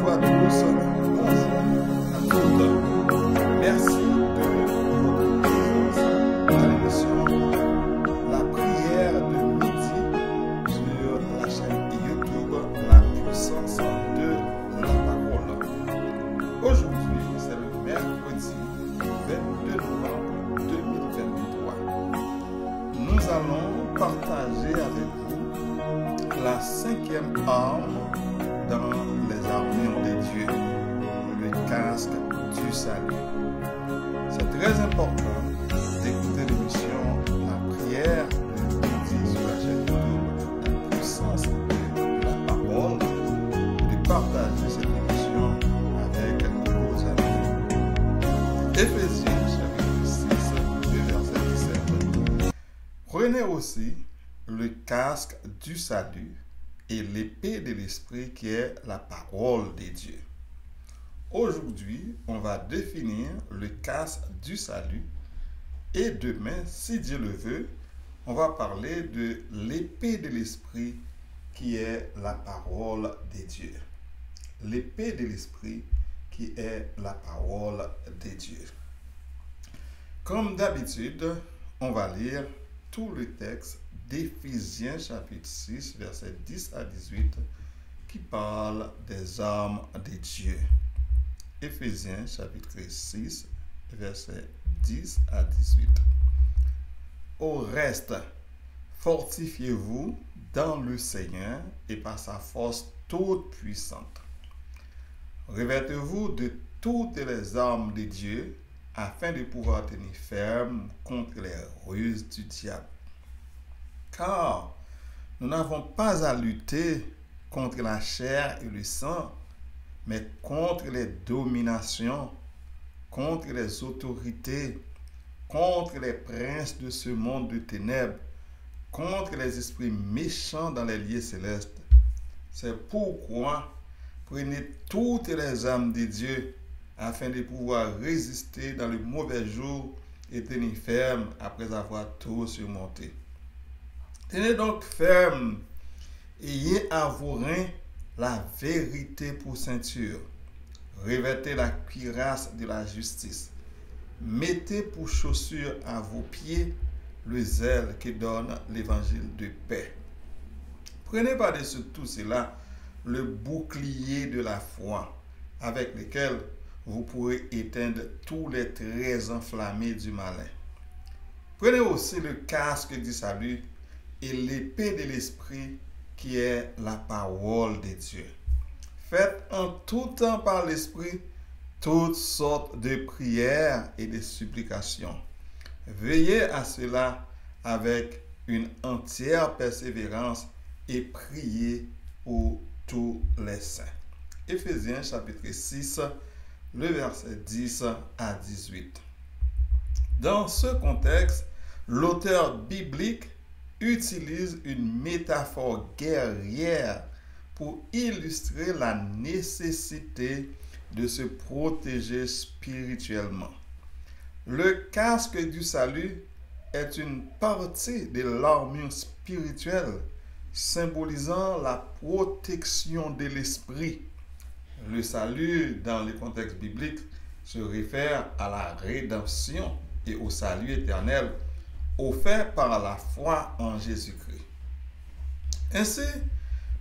Bonjour à tous, bonjour à toutes. Merci de votre présence à l'émission La prière de midi sur la chaîne YouTube La puissance de la parole. Aujourd'hui, c'est le mercredi 22 novembre 2023. Nous allons partager avec vous la cinquième arme dans les armures de Dieu, le casque du salut. C'est très important d'écouter l'émission La prière de midi sur la chaîne YouTube La puissance de la parole et de partager cette émission avec vos amis. Éphésiens chapitre 6, le verset 17. Prenez aussi le casque du salut et l'épée de l'esprit qui est la parole de Dieu. Aujourd'hui, on va définir le casque du salut et demain, si Dieu le veut, on va parler de l'épée de l'esprit qui est la parole de Dieu. L'épée de l'esprit qui est la parole de Dieu. Comme d'habitude, on va lire tout le texte d'Éphésiens chapitre 6, verset 10 à 18, qui parle des armes de Dieu. Éphésiens chapitre 6, verset 10 à 18. Au reste, fortifiez-vous dans le Seigneur et par sa force toute puissante. Revêtez-vous de toutes les armes de Dieu afin de pouvoir tenir ferme contre les ruses du diable. Car nous n'avons pas à lutter contre la chair et le sang, mais contre les dominations, contre les autorités, contre les princes de ce monde de ténèbres, contre les esprits méchants dans les lieux célestes. C'est pourquoi prenez toutes les armes de Dieu afin de pouvoir résister dans le mauvais jour et tenir ferme après avoir tout surmonté. Tenez donc ferme, ayez à vos reins la vérité pour ceinture. Revêtez la cuirasse de la justice. Mettez pour chaussure à vos pieds le zèle qui donne l'évangile de paix. Prenez par-dessus tout cela le bouclier de la foi, avec lequel vous pourrez éteindre tous les traits enflammés du malin. Prenez aussi le casque du salut et l'épée de l'esprit qui est la parole de Dieu. Faites en tout temps par l'esprit toutes sortes de prières et de supplications. Veillez à cela avec une entière persévérance et priez pour tous les saints. Éphésiens chapitre 6, le verset 10 à 18. Dans ce contexte, l'auteur biblique utilise une métaphore guerrière pour illustrer la nécessité de se protéger spirituellement. Le casque du salut est une partie de l'armure spirituelle symbolisant la protection de l'esprit. Le salut, dans le contexte biblique, se réfère à la rédemption et au salut éternel offert par la foi en Jésus-Christ. Ainsi,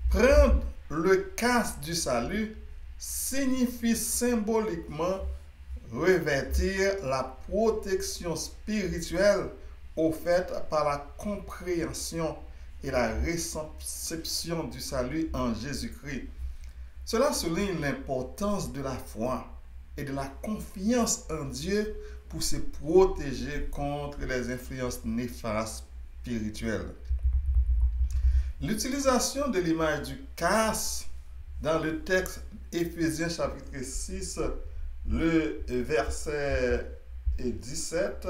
prendre le casque du salut signifie symboliquement revêtir la protection spirituelle offerte par la compréhension et la réception du salut en Jésus-Christ. Cela souligne l'importance de la foi et de la confiance en Dieu pour se protéger contre les influences néfastes spirituelles. L'utilisation de l'image du casque dans le texte Éphésiens chapitre 6, le verset 17,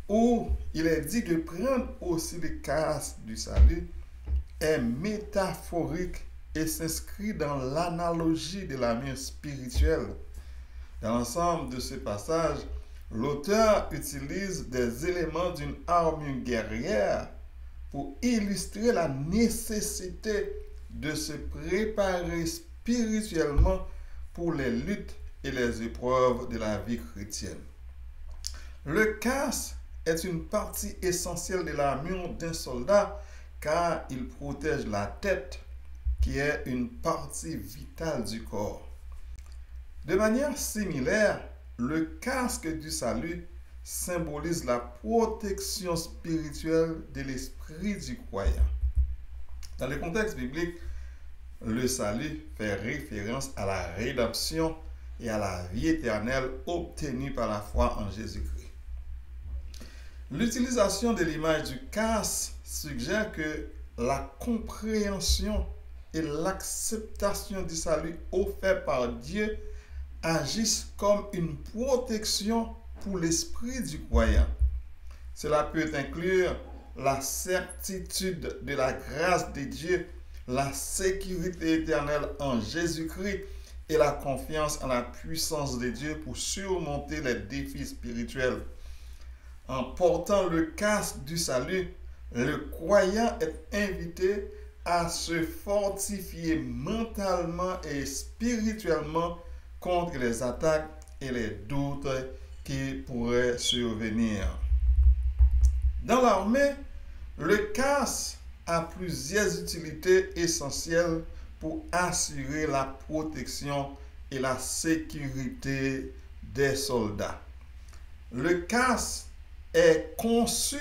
où il est dit de prendre aussi le casque du salut, est métaphorique et s'inscrit dans l'analogie de la vie spirituelle. Dans l'ensemble de ce passage, l'auteur utilise des éléments d'une armure guerrière pour illustrer la nécessité de se préparer spirituellement pour les luttes et les épreuves de la vie chrétienne. Le casque est une partie essentielle de l'armure d'un soldat car il protège la tête, qui est une partie vitale du corps. De manière similaire, le casque du salut symbolise la protection spirituelle de l'esprit du croyant. Dans le contexte biblique, le salut fait référence à la rédemption et à la vie éternelle obtenue par la foi en Jésus-Christ. L'utilisation de l'image du casque suggère que la compréhension et l'acceptation du salut offert par Dieu agissent comme une protection pour l'esprit du croyant. Cela peut inclure la certitude de la grâce de Dieu, la sécurité éternelle en Jésus-Christ et la confiance en la puissance de Dieu pour surmonter les défis spirituels. En portant le casque du salut, le croyant est invité à se fortifier mentalement et spirituellement contre les attaques et les doutes qui pourraient survenir. Dans l'armée, le casque a plusieurs utilités essentielles pour assurer la protection et la sécurité des soldats. Le casque est conçu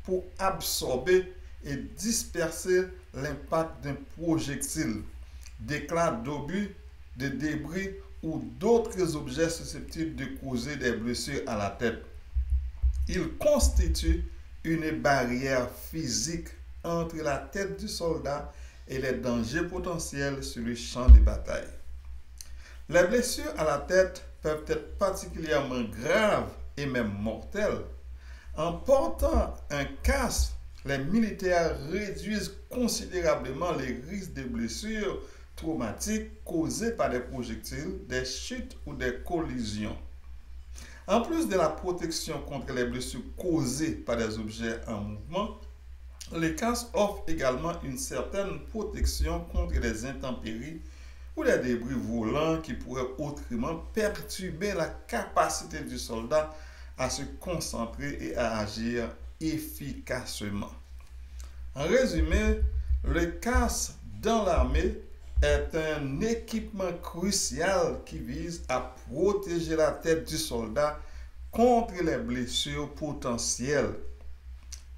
pour absorber et disperser l'impact d'un projectile, d'éclats d'obus, de débris ou d'autres objets susceptibles de causer des blessures à la tête. Il constitue une barrière physique entre la tête du soldat et les dangers potentiels sur le champ de bataille. Les blessures à la tête peuvent être particulièrement graves et même mortelles. En portant un casque, les militaires réduisent considérablement les risques de blessures traumatiques causées par des projectiles, des chutes ou des collisions. En plus de la protection contre les blessures causées par des objets en mouvement, les casques offrent également une certaine protection contre les intempéries ou les débris volants qui pourraient autrement perturber la capacité du soldat à se concentrer et à agir efficacement. En résumé, le casque dans l'armée est un équipement crucial qui vise à protéger la tête du soldat contre les blessures potentielles.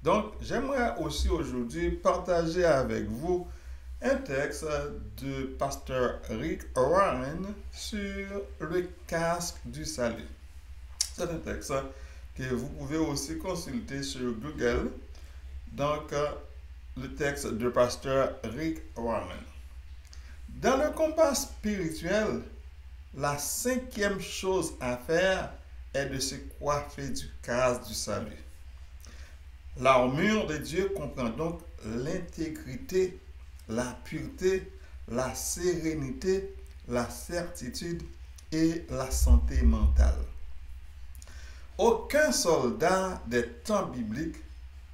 Donc, j'aimerais aussi aujourd'hui partager avec vous un texte de pasteur Rick Warren sur le casque du salut. C'est un texte que vous pouvez aussi consulter sur Google. Donc, le texte de pasteur Rick Warren. Dans le combat spirituel, la cinquième chose à faire est de se coiffer du casque du salut. L'armure de Dieu comprend donc l'intégrité, la pureté, la sérénité, la certitude et la santé mentale. Aucun soldat des temps bibliques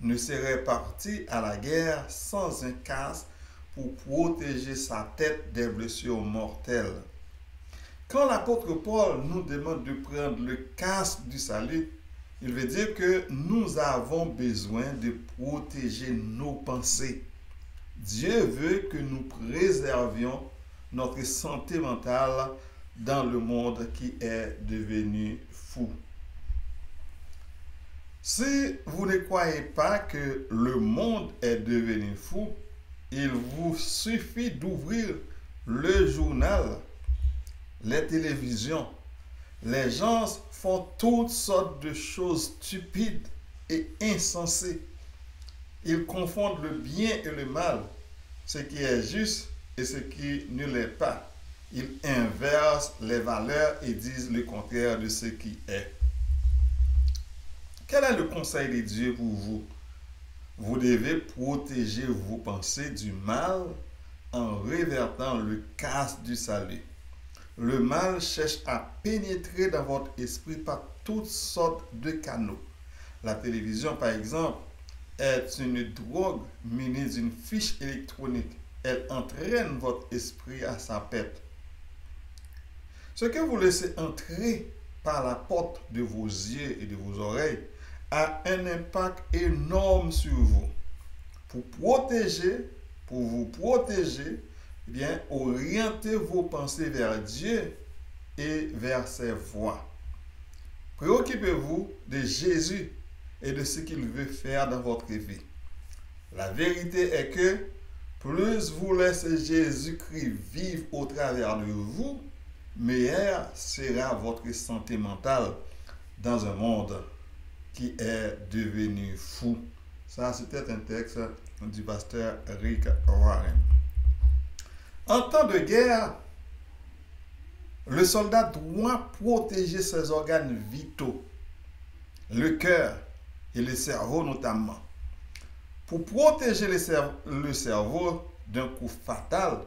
ne serait parti à la guerre sans un casque pour protéger sa tête des blessures mortelles. Quand l'apôtre Paul nous demande de prendre le casque du salut, il veut dire que nous avons besoin de protéger nos pensées. Dieu veut que nous préservions notre santé mentale dans le monde qui est devenu fou. Si vous ne croyez pas que le monde est devenu fou, il vous suffit d'ouvrir le journal, les télévisions. Les gens font toutes sortes de choses stupides et insensées. Ils confondent le bien et le mal, ce qui est juste et ce qui ne l'est pas. Ils inversent les valeurs et disent le contraire de ce qui est. Quel est le conseil de Dieu pour vous? Vous devez protéger vos pensées du mal en revêtant le casque du salut. Le mal cherche à pénétrer dans votre esprit par toutes sortes de canaux. La télévision, par exemple, est une drogue munie d'une fiche électronique. Elle entraîne votre esprit à sa perte. Ce que vous laissez entrer par la porte de vos yeux et de vos oreilles a un impact énorme sur vous. Pour vous protéger, eh bien, orientez vos pensées vers Dieu et vers ses voies. Préoccupez-vous de Jésus et de ce qu'il veut faire dans votre vie. La vérité est que plus vous laissez Jésus-Christ vivre au travers de vous, meilleure sera votre santé mentale dans un monde qui est devenu fou. Ça, c'était un texte du pasteur Rick Warren. En temps de guerre, le soldat doit protéger ses organes vitaux, le cœur et le cerveau notamment. Pour protéger le cerveau d'un coup fatal,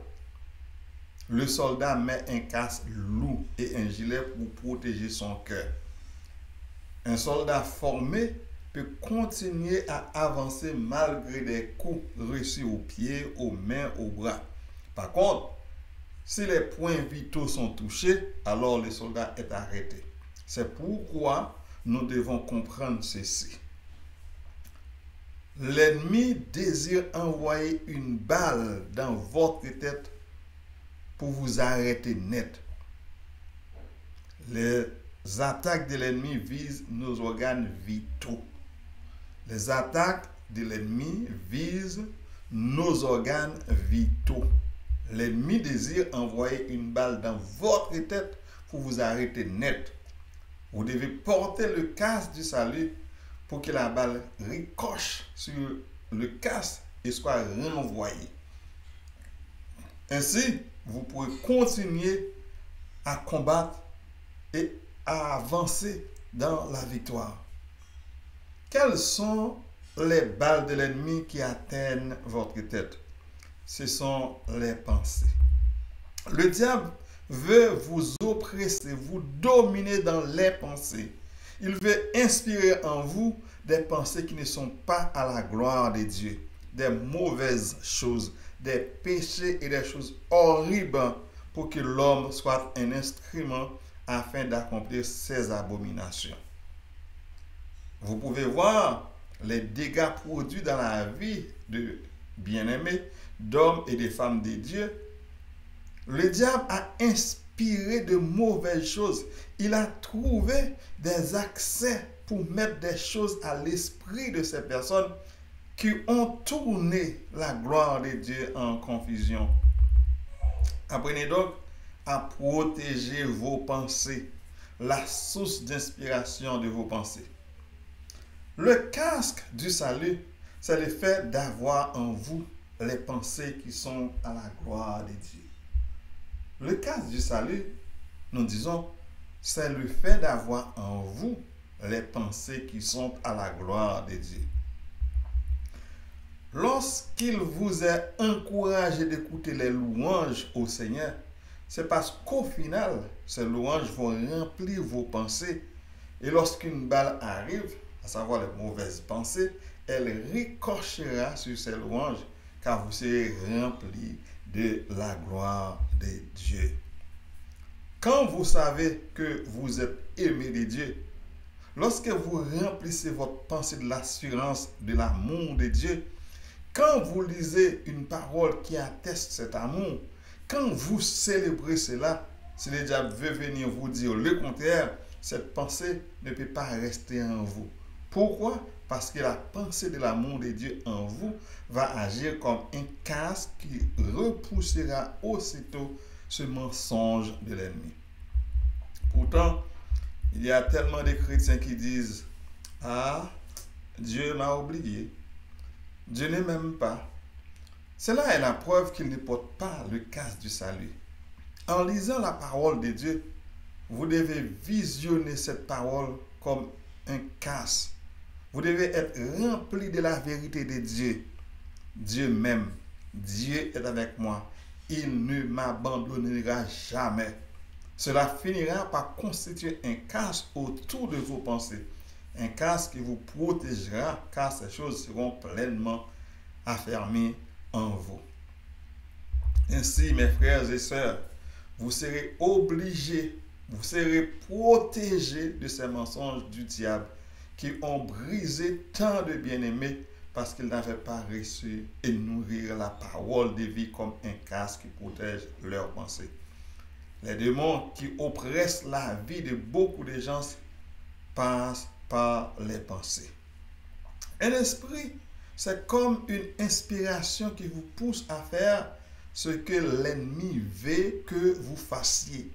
le soldat met un casque lourd et un gilet pour protéger son cœur. Un soldat formé peut continuer à avancer malgré des coups reçus aux pieds, aux mains, aux bras. Par contre, si les points vitaux sont touchés, alors le soldat est arrêté. C'est pourquoi nous devons comprendre ceci. L'ennemi désire envoyer une balle dans votre tête pour vous arrêter net. Les attaques de l'ennemi visent nos organes vitaux. Les attaques de l'ennemi visent nos organes vitaux. L'ennemi désire envoyer une balle dans votre tête pour vous arrêter net. Vous devez porter le casque du salut pour que la balle ricoche sur le casque et soit renvoyée. Ainsi, vous pourrez continuer à combattre et à avancer dans la victoire. Quelles sont les balles de l'ennemi qui atteignent votre tête? Ce sont les pensées. Le diable veut vous oppresser, vous dominer dans les pensées. Il veut inspirer en vous des pensées qui ne sont pas à la gloire de Dieu, des mauvaises choses, des péchés et des choses horribles pour que l'homme soit un instrument afin d'accomplir ses abominations. Vous pouvez voir les dégâts produits dans la vie de bien-aimés, d'hommes et de femmes de Dieu. Le diable a inspiré de mauvaises choses. Il a trouvé des accès pour mettre des choses à l'esprit de ces personnes qui ont tourné la gloire de Dieu en confusion. Apprenez donc à protéger vos pensées, la source d'inspiration de vos pensées. Le casque du salut, c'est le fait d'avoir en vous les pensées qui sont à la gloire de Dieu. Le casque du salut, nous disons, c'est le fait d'avoir en vous les pensées qui sont à la gloire de Dieu. Lorsqu'il vous est encouragé d'écouter les louanges au Seigneur, c'est parce qu'au final, ces louanges vont remplir vos pensées. Et lorsqu'une balle arrive, à savoir les mauvaises pensées, elle ricochera sur ces louanges, car vous serez remplis de la gloire de Dieu. Quand vous savez que vous êtes aimé de Dieu, lorsque vous remplissez votre pensée de l'assurance, de l'amour de Dieu, quand vous lisez une parole qui atteste cet amour, quand vous célébrez cela, si le diable veut venir vous dire le contraire, cette pensée ne peut pas rester en vous. Pourquoi? Parce que la pensée de l'amour de Dieu en vous va agir comme un casque qui repoussera aussitôt ce mensonge de l'ennemi. Pourtant, il y a tellement de chrétiens qui disent « Ah, Dieu m'a oublié. Dieu ne m'aime pas. » Cela est la preuve qu'ils ne portent pas le casque du salut. En lisant la parole de Dieu, vous devez visionner cette parole comme un casque. Vous devez être rempli de la vérité de Dieu. Dieu m'aime. Dieu est avec moi. Il ne m'abandonnera jamais. Cela finira par constituer un casque autour de vos pensées. Un casque qui vous protégera car ces choses seront pleinement affermies en vous. Ainsi, mes frères et sœurs, vous serez obligé, vous serez protégé de ces mensonges du diable qui ont brisé tant de bien-aimés parce qu'ils n'avaient pas reçu et nourrir la parole de vie comme un casque qui protège leurs pensées. Les démons qui oppressent la vie de beaucoup de gens passent par les pensées. Un esprit, c'est comme une inspiration qui vous pousse à faire ce que l'ennemi veut que vous fassiez.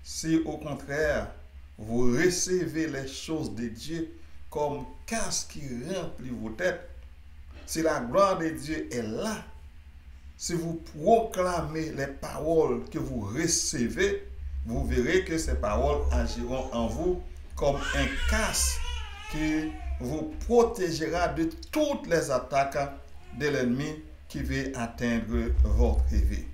Si au contraire, vous recevez les choses de Dieu comme casque qui remplit vos têtes, si la gloire de Dieu est là, si vous proclamez les paroles que vous recevez, vous verrez que ces paroles agiront en vous comme un casque qui vous protégera de toutes les attaques de l'ennemi qui veut atteindre votre vie.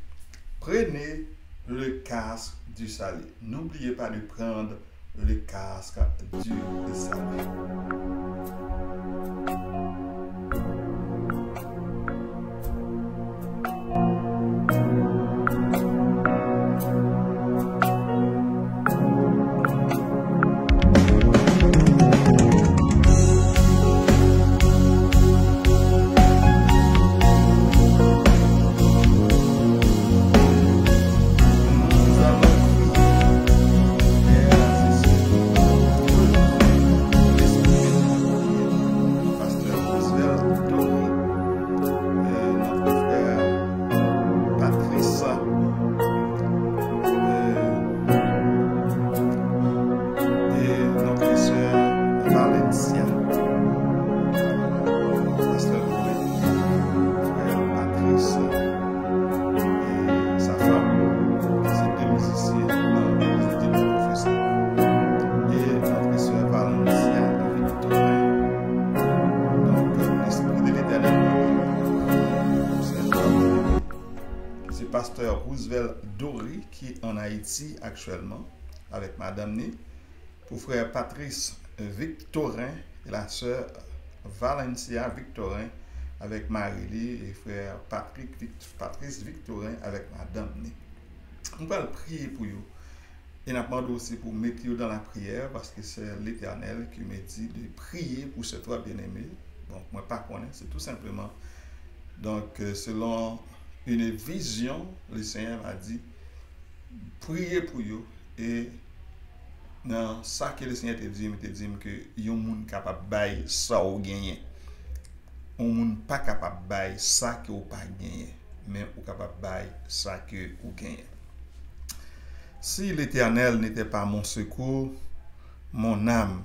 Prenez le casque du salut. N'oubliez pas de prendre le casque du salut. Pasteur Roosevelt Dory qui est en Haïti actuellement avec Madame Ni, pour frère Patrice Victorin et la sœur Valencia Victorin avec Marie-Lie et frère Patrice Victorin avec Madame Ni. On va prier pour vous. Et nous demandons aussi pour mettre dans la prière parce que c'est l'Éternel qui me dit de prier pour ces trois bien-aimés. Donc, moi, pas connaître, c'est tout simplement. Donc, selon une vision, le Seigneur m'a dit, priez pour eux. Et dans ça que le Seigneur te dit que yon moun capable de bailler ça ou gagner. On moun pas capable de bailler ça que ou pas gagner, mais ou capable de bailler ça que ou gagner. Si l'Éternel n'était pas mon secours, mon âme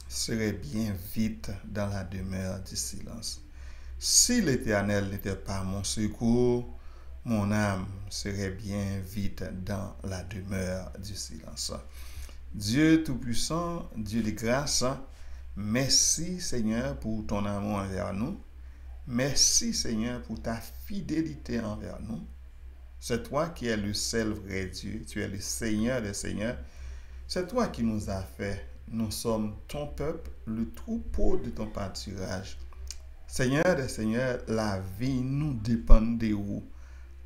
serait bien vite dans la demeure du silence. Si l'Éternel n'était pas mon secours, mon âme serait bien vite dans la demeure du silence. Dieu Tout-Puissant, Dieu de grâce, merci Seigneur pour ton amour envers nous. Merci Seigneur pour ta fidélité envers nous. C'est toi qui es le seul vrai Dieu. Tu es le Seigneur des Seigneurs. C'est toi qui nous as fait. Nous sommes ton peuple, le troupeau de ton pâturage. Seigneur des Seigneurs, la vie nous dépend de vous.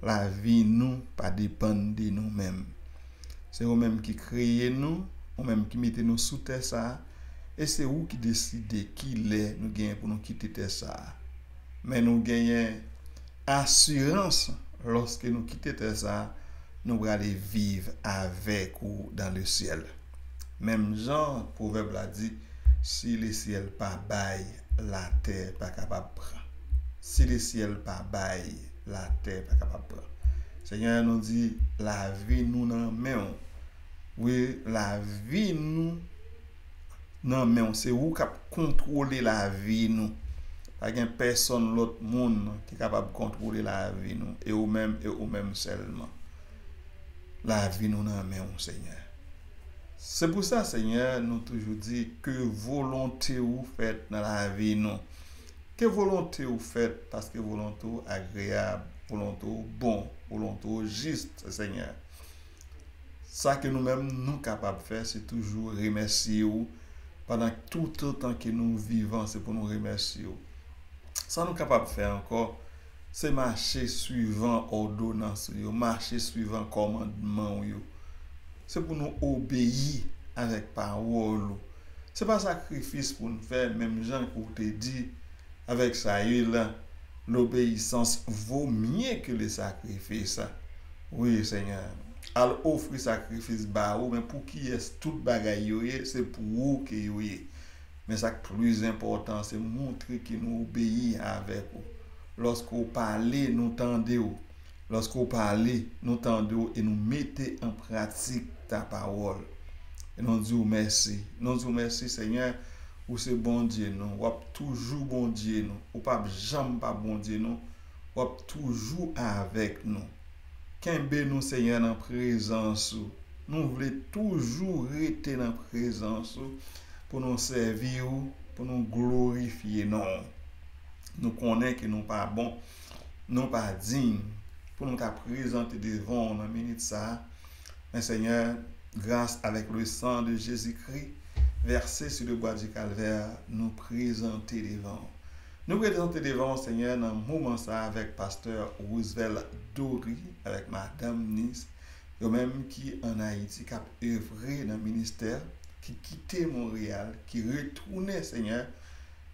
La vie nous pas dépend de nous-mêmes. C'est vous-même qui créez nous, vous-même qui mettez nous sous terre ça. Et c'est vous qui décidez qui l'est nous gagnons pour nous quitter terre ça. Mais nous gagnons assurance lorsque nous quittons terre ça, nous allons aller vivre avec vous dans le ciel. Même Jean, proverbe l'a dit, si le ciel pas bail, la terre pas capable de prendre. Si le ciel pas bail, la terre pas capable de prendre. Seigneur nous dit, la vie nous n'en main. Oui, la vie nous n'en main. C'est vous qui contrôlez la vie nous. Pas qu'il y a personne l'autre monde qui est capable de contrôler la vie nous. Et ou même seulement. La vie nous n'en main, Seigneur. C'est pour ça, Seigneur, nous toujours dit que volonté vous faites dans la vie nous. Que volonté vous faites parce que volonté agréable, volonté bon, volonté juste, Seigneur. Ça que nous-mêmes nous capables de faire, c'est toujours remercier vous pendant tout le temps que nous vivons, c'est pour nous remercier vous. Ça nous capables de faire encore, c'est marcher suivant ordonnance, marcher suivant commandement. C'est pour nous obéir avec parole. C'est pas sacrifice pour nous faire, même gens pour te dire, avec ça, l'obéissance vaut mieux que le sacrifice. Oui, Seigneur. Al offrir sacrifice ba ou, mais pour qui est tout bagaille, c'est pour vous qui est. Mais ce qui est plus important, c'est montrer que nous obéissons avec vous. Lorsqu'on parle, nous tendez. Lorsqu'on parle, nous tendez et nous mettez en pratique ta parole. Et nous disons merci. Nous disons merci, Seigneur, ou c'est bon Dieu, nous. Ou toujours bon Dieu, nous. Ou pas jamais pas bon Dieu, nous. Ou toujours avec nous. Qu'aimer nous, Seigneur, dans la présence. Nous voulons toujours rester dans la présence pour nous servir, pour nous glorifier. Non. Nous connaissons que nous pas bon, nous pas dignes pour nous présenter devant dans minute ça. Mais Seigneur, grâce avec le sang de Jésus-Christ versé sur le bois du calvaire, nous présenter devant. Nous présenter devant Seigneur dans le moment ça avec pasteur Roosevelt Dory, avec madame Nice, et même qui en Haïti qui a œuvré dans le ministère, qui quittait Montréal, qui retournait Seigneur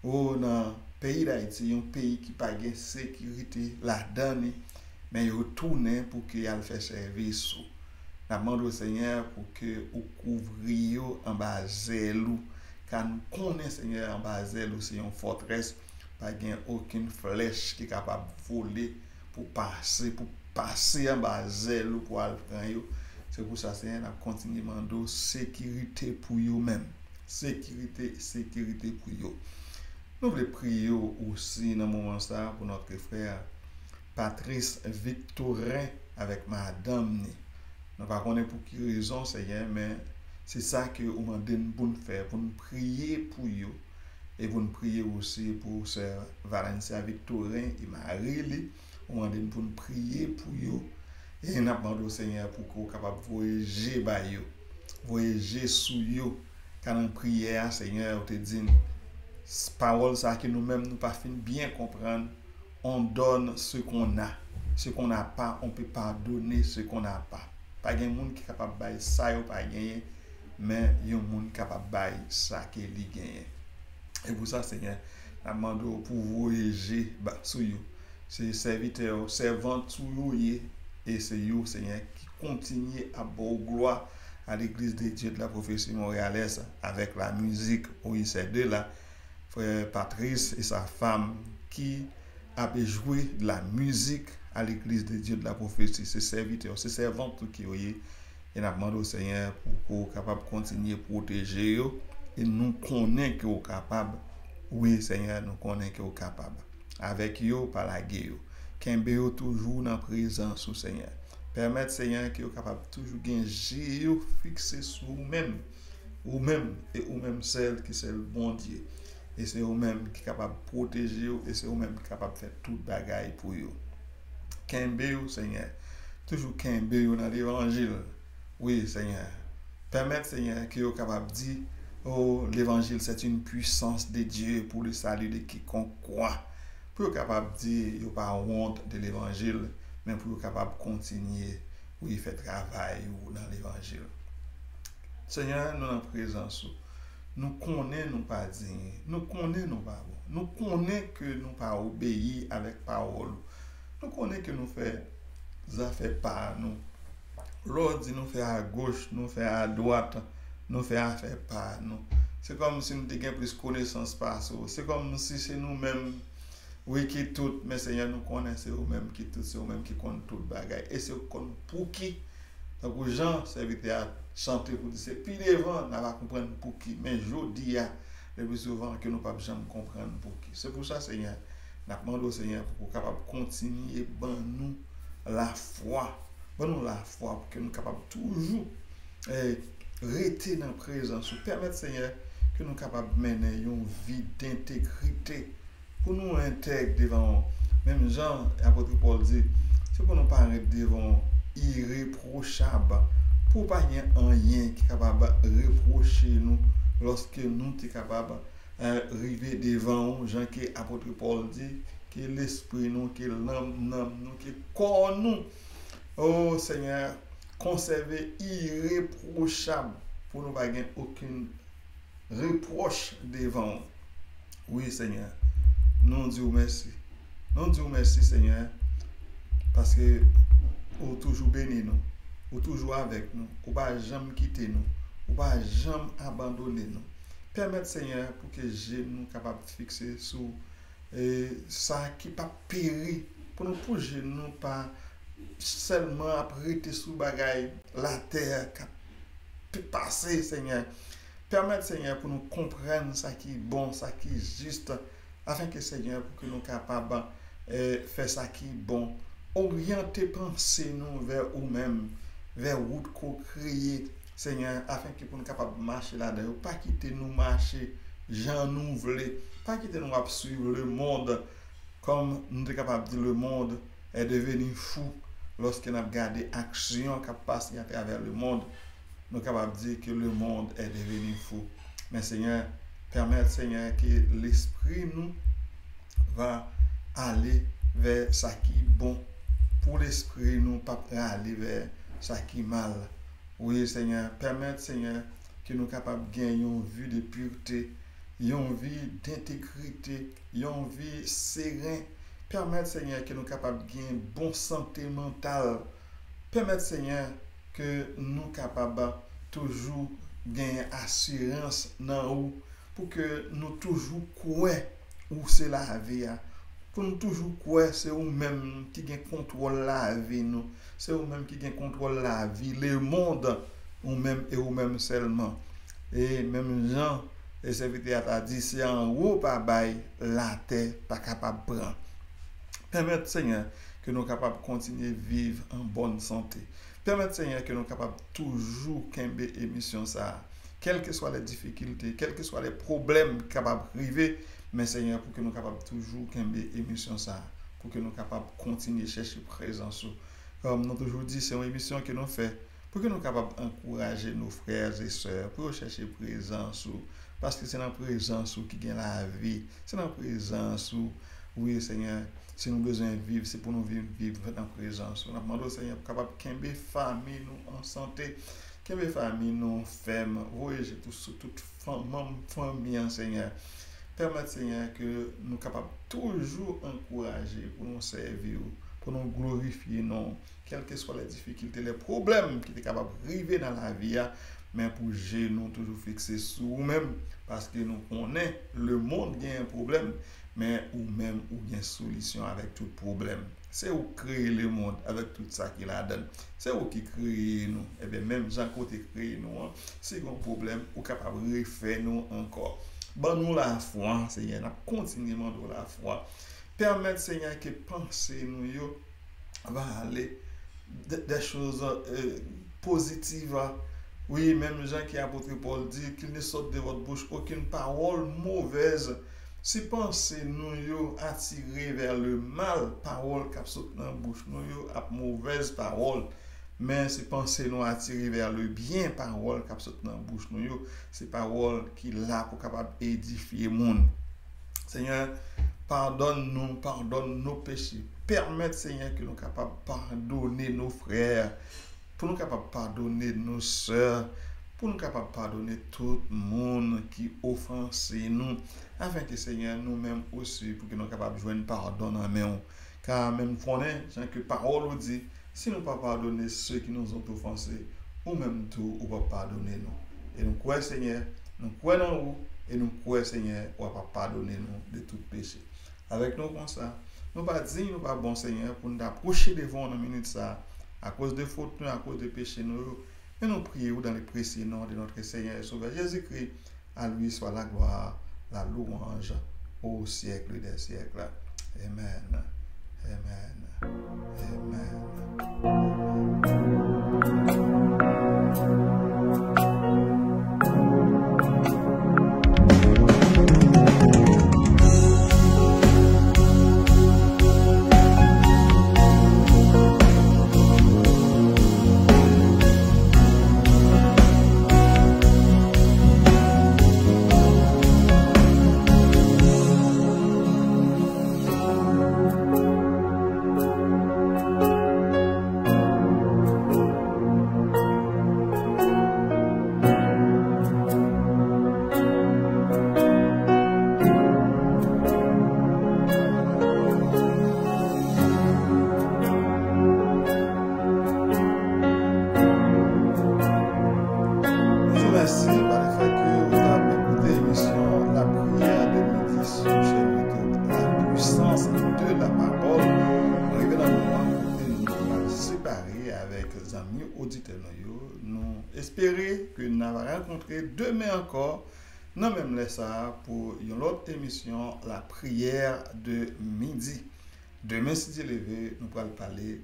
dans le pays d'Haïti, un pays qui n'a pas de sécurité là-dedans, mais il retournait pour qu'il fasse service. Nous demandons au Seigneur pour que vous couvriez en bas zèlou, car nous connaissons Seigneur en bas zèlou, c'est une forteresse, pas aucune flèche qui est capable de voler pour passer en bas zèlou pour aller prendre. C'est pour ça Seigneur, nous continuons à demander sécurité pour vous-même. Sécurité pour vous. Nous voulons prier aussi dans ce moment ça pour notre frère Patrice Victorin avec madame. Nous ne savons pas pour quelle raison, Seigneur, mais c'est ça que vous demandez pour nous faire, pour nous prier pour vous. Et pour nous prier aussi pour sœur Valencia Victorin et Marie. Vous demandez pour nous prier pour vous. Et nous demandons au Seigneur pour que vous soyez capable de voyager sur vous. Quand nous prions, Seigneur, vous te dit, parole ça que nous-mêmes nous pas fin bien comprendre, on donne ce qu'on a. Ce qu'on n'a pas, on ne peut pas donner ce qu'on n'a pas. Pas de monde qui est capable de bailler ça, pas gagner, mais il y a un monde capable de bailler ça qui est gagné. Et pour ça, Seigneur, je demande pour voyager sur vous. C'est serviteur, servant sur vous, et c'est vous, Seigneur, qui continue à bonne gloire à l'église de Dieu de la prophétie montréalaise avec la musique. Oui, c'est deux là, frère Patrice et sa femme qui a joué de la musique à l'église de Dieu de la prophétie. C'est serviteur, c'est servant tout qui est. Et nous demandons au Seigneur pour que capable de continuer à protéger eux. Et nous connaissons que vous êtes capable. Oui, Seigneur, nous connaissons que vous êtes capable. Avec vous, par la guerre. Qu'embé toujours dans la présence du Seigneur. Permettre, Seigneur, que vous êtes capable de toujours gagner, fixer sur vous-même. Vous-même et vous-même celle qui c'est le bon Dieu. Et c'est vous-même qui est capable de protéger vous. Et c'est vous-même qui est capable de faire toute bagaille pour vous. Qu'embé, Seigneur. Toujours qu'embé dans l'évangile. Oui, Seigneur. Permettre, Seigneur, que vous êtes capable de dire. Oh, l'évangile, c'est une puissance de Dieu pour le salut de quiconque croit. Pour être capable de dire, il n'y a pas honte de l'évangile, mais pour être capable de continuer, oui, faire travail dans l'évangile. Seigneur, nous en présence, nous connaissons nous pas dignes, nous connaissons nous pas bon, nous connaissons que nous pas obéir avec parole, nous connaissons que nous faisons affaires par nous. L'autre dit nous fait à gauche, nous fait à droite. Nous faisons affaire par nous. C'est comme si nous avons plus de connaissances par ça. C'est comme si c'est nous-mêmes, oui, qui tout, mais Seigneur, nous connaissons nous-mêmes qui tout, c'est nous-mêmes qui connaissons tout le bagage. Et c'est pour qui. Donc, les gens, serviteurs à chanter pour dire, c'est puis devant, on va comprendre pour qui. Mais je dis, le plus souvent, que nous ne pouvons jamais comprendre pour qui. C'est pour ça, Seigneur, nous demandons au Seigneur pour capable continuer, ben nous la foi. Ben nous la foi, pour que nous soyons capables toujours. Rester dans la présence, permettre Seigneur que nous soyons capables de mener une vie d'intégrité pour nous intègrer devant même Jean apôtre Paul dit c'est pour nous pas arrêter devant irréprochable pour pas y avoir rien qui est capable de reprocher nous lorsque nous sommes capables d'arriver devant Jean qui apôtre Paul dit qui est l'esprit nous, qui est l'âme nous, qui est corps nous. Oh Seigneur, conserver irréprochable pour nous pas gagner aucune reproche devant. Oui Seigneur, nous disons merci. Nous disons merci Seigneur parce que vous toujours béni nous, vous toujours avec nous, vous pas jamais quitter nous, vous pas jamais abandonner nous. Permettez Seigneur pour que j'ai nous capable de fixer sur ça qui pas péri pour nous projeter nous pas seulement apprêter sous bagaille la terre qui peut passer Seigneur. Permettez Seigneur pour nous comprendre ça qui est bon, ça qui est juste afin que Seigneur pour que nous capables faire ça qui est bon. Orienter penser nous vers nous-mêmes, vers route qu'on crée Seigneur afin que pour nous capables de marcher là-dedans, pas quitter nous marcher Jean nous voulons, pas quitter nous suivre le monde comme nous sommes capables de dire le monde est devenu fou lorsqu'on a regardé l'action qui passe à travers le monde. Nous sommes capables de dire que le monde est devenu fou. Mais Seigneur, permettre Seigneur que l'esprit nous va aller vers ce qui est bon. Pour l'esprit nous pas aller vers ce qui est mal. Oui Seigneur, permettre Seigneur que nous sommes capables de gagner une vie de pureté, une vie d'intégrité, une vie sereine. Permettre Seigneur que nous sommes capables de gagner une bonne santé mentale. Permettre Seigneur que nous sommes capables de toujours gagner assurance dans nous pour que nous toujours croyons où c'est la vie. Pour nous toujours croire c'est nous-mêmes qui gagne contrôle la vie nous. C'est nous-mêmes qui gagne contrôle la vie, le monde, nous-mêmes et nous-mêmes seulement. Et même Jean, le serviteur a dit c'est en haut par bail la terre pas capable de prendre. Permettre Seigneur que nous sommes capables de continuer à vivre en bonne santé. Permettre Seigneur que nous sommes capables toujours qu'aimer émission ça. Quelles que soient les difficultés, quels que soient les problèmes capables d'arriver, mais Seigneur, pour que nous soyons capables toujours qu'aimer émission ça, pour que nous soyons capables de continuer à chercher présence. Comme nous toujours dit, c'est une émission que nous faisons, pour que nous soyons capables d'encourager nos frères et sœurs, pour chercher présence. Parce que c'est dans la présence qui gagne la vie, c'est dans la présence où, oui Seigneur, si nous avons besoin de vivre, c'est pour nous vivre dans la présence. Nous demandons Seigneur, pour capable de qu'aimer famille nous en santé, qu'aimer famille nous ferme, voyager toute famille, Seigneur. Permettre, Seigneur, que nous soyons capables toujours encourager pour nous servir, pour nous glorifier, non, quelles que soient les difficultés, les problèmes qui sont capables d'arriver dans la vie, mais pour gérer nous toujours fixer sur nous-mêmes, parce que nous connaissons le monde a un problème, mais ou même ou bien solution avec tout problème. C'est où créer le monde avec tout ça qu'il a donné. C'est où qui crée nous. Et bien même Jean côté créer nous, c'est un problème ou capable de refaire nous encore. Bon nous la foi, Seigneur, nous continuellement de la foi. Permettre Seigneur que penser nous yo va aller des choses positives. Oui, même Jean qui a apôtre Paul dit qu'il ne sorte de votre bouche aucune parole mauvaise. Si pensez nous yo attiré vers le mal, parole qui saute dans la bouche nous yo a mauvaise parole. Mais si pensez nous attiré vers le bien, parole qui saute dans la bouche nous yo, c'est parole qui là pour capable édifier monde. Seigneur, pardonne nos péchés. Permette Seigneur que nous capables de pardonner nos frères, pour nous capables de pardonner nos sœurs, pour nous capables de pardonner tout le monde qui offense nous, afin que Seigneur nous-mêmes aussi, pour que nous capables de joindre pardon dans nous. Car même connaît, que parole nous dit, si nous ne pas pardonner ceux qui nous ont offensés, ou même tout, ou pas pardonner nous. Et nous croyons Seigneur, nous croyons en vous, et nous croyons Seigneur, ou pas pardonner nous de tout péché. Avec nous comme ça, nous pas dire, nous pas bon Seigneur, pour nous approcher devant nous minute ça, à cause de fautes, à cause de péché nous. Et nous prions dans le précieux nom de notre Seigneur et Sauveur Jésus-Christ. À lui soit la gloire, la louange au siècle des siècles. Amen. Amen. Amen. amis auditeurs, nous espérons que nous allons rencontrer demain encore, non même les ça, pour une autre émission, la prière de midi. Demain, si Dieu levé, nous allons parler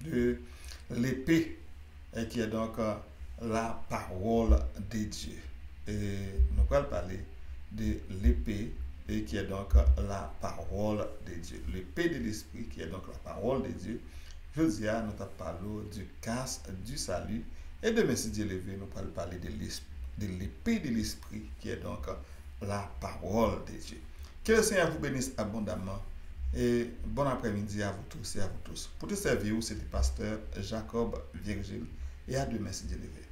de l'épée, qui est donc la parole de Dieu. Et nous allons parler de l'épée, et qui est donc la parole de Dieu. L'épée de l'esprit, qui est donc la parole de Dieu. Je dis à nous parlons du casque du salut. Et demain, si Dieu levé, nous allons parler de l'épée de l'esprit, qui est donc la parole de Dieu. Que le Seigneur vous bénisse abondamment. Et bon après-midi à vous tous et à vous tous. Pour te servir, c'est le pasteur Jacob Virgile. Et à demain, si Dieu levé.